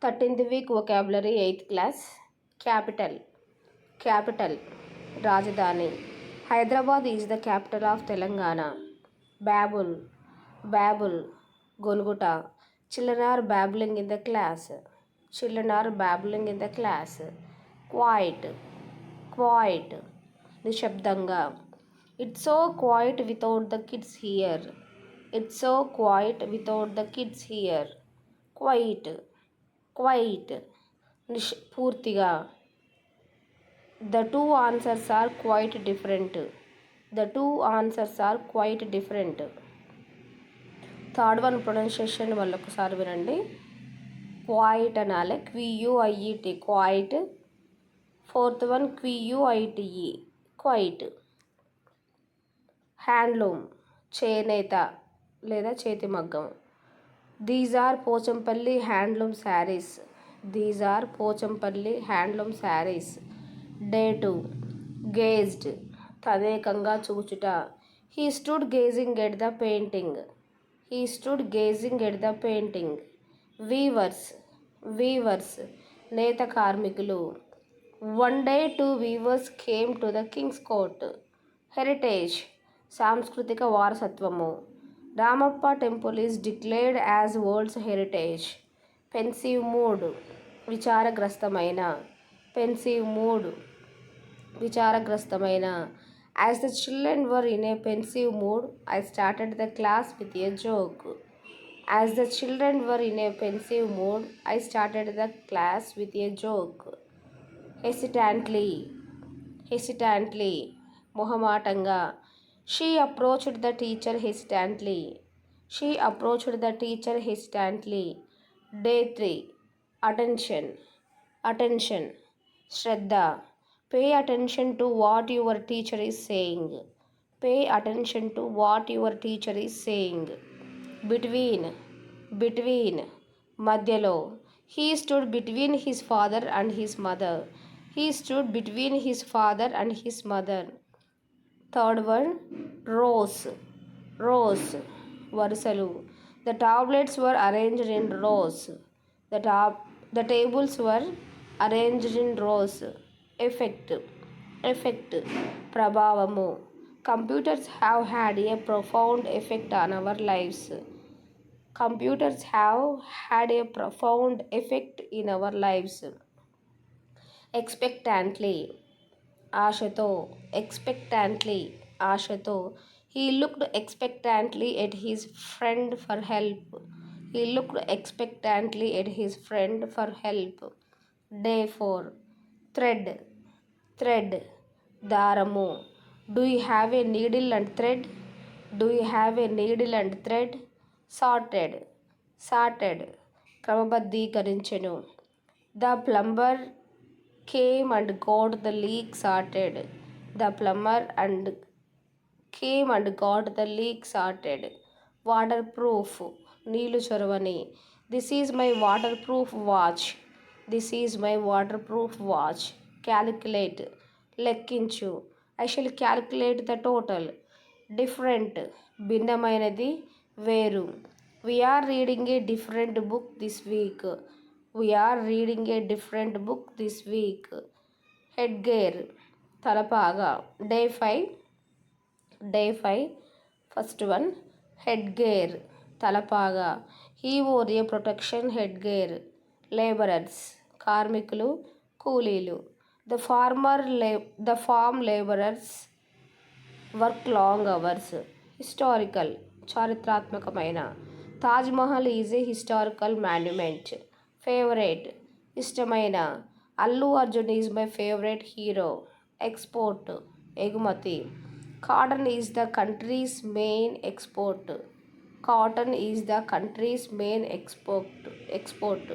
13th week vocabulary 8th class. Capital Rajdhani. Hyderabad is the capital of Telangana. Babble Golgota. Children are babbling in the class. Quiet Nishabdanga. It's so quiet without the kids here. Quiet పూర్తిగా. The two answers are quite different. Third one pronunciation వల్ల ఒకసారి వినండి. Quiet అనాలి, QUIET quiet. Fourth one QUITE quite. Handloom చేనేత లేదా చేతి మగ్గం. These are Pochampally handloom saris. Day 2 gazed తదేకంగా చూచుట. He stood gazing at the painting. Weavers నేత కార్మికులు. One day 2 weavers came to the king's court. Heritage సాంస్కృతిక వారసత్వము. Ramappa temple is declared as world's heritage. Pensive mood విచారగ్రస్తమైన. As the children were in a pensive mood, I started the class with a joke. Hesitantly మొహమాటంగా. She approached the teacher hesitantly. Day 3 Attention Shraddha. Pay attention to what your teacher is saying. Between మధ్యలో. He stood between his father and his mother. Third one rows వరుసలు. The tablets were arranged in rows. The tables were arranged in rows. Effect ప్రభావము. Computers have had a profound effect on our lives. Expectantly ఆశతో. He looked expectantly at his friend for help. Day 4 thread దారము. Do you have a needle and thread? Sorted క్రమబద్ధీకరించెను. The plumber came and got the leak sorted. Waterproof నీళ్లు చొరవని. This is my waterproof watch. Calculate లెక్కించు. I shall calculate the total. Different భిన్నమైనది, వేరు. We are reading a different book this week. Headgear తలపాగా. Day 5 first one headgear తలపాగా. He wore a protection headgear. Laborers కార్మికులు, కూలీలు. The farm laborers work long hours. Historical చారిత్రాత్మకమైన. Taj Mahal is a historical monument. Favourite ఇష్టమైన. Allu Arjun is my favourite hero. Export ఎగుమతి. Cotton is the country's main export.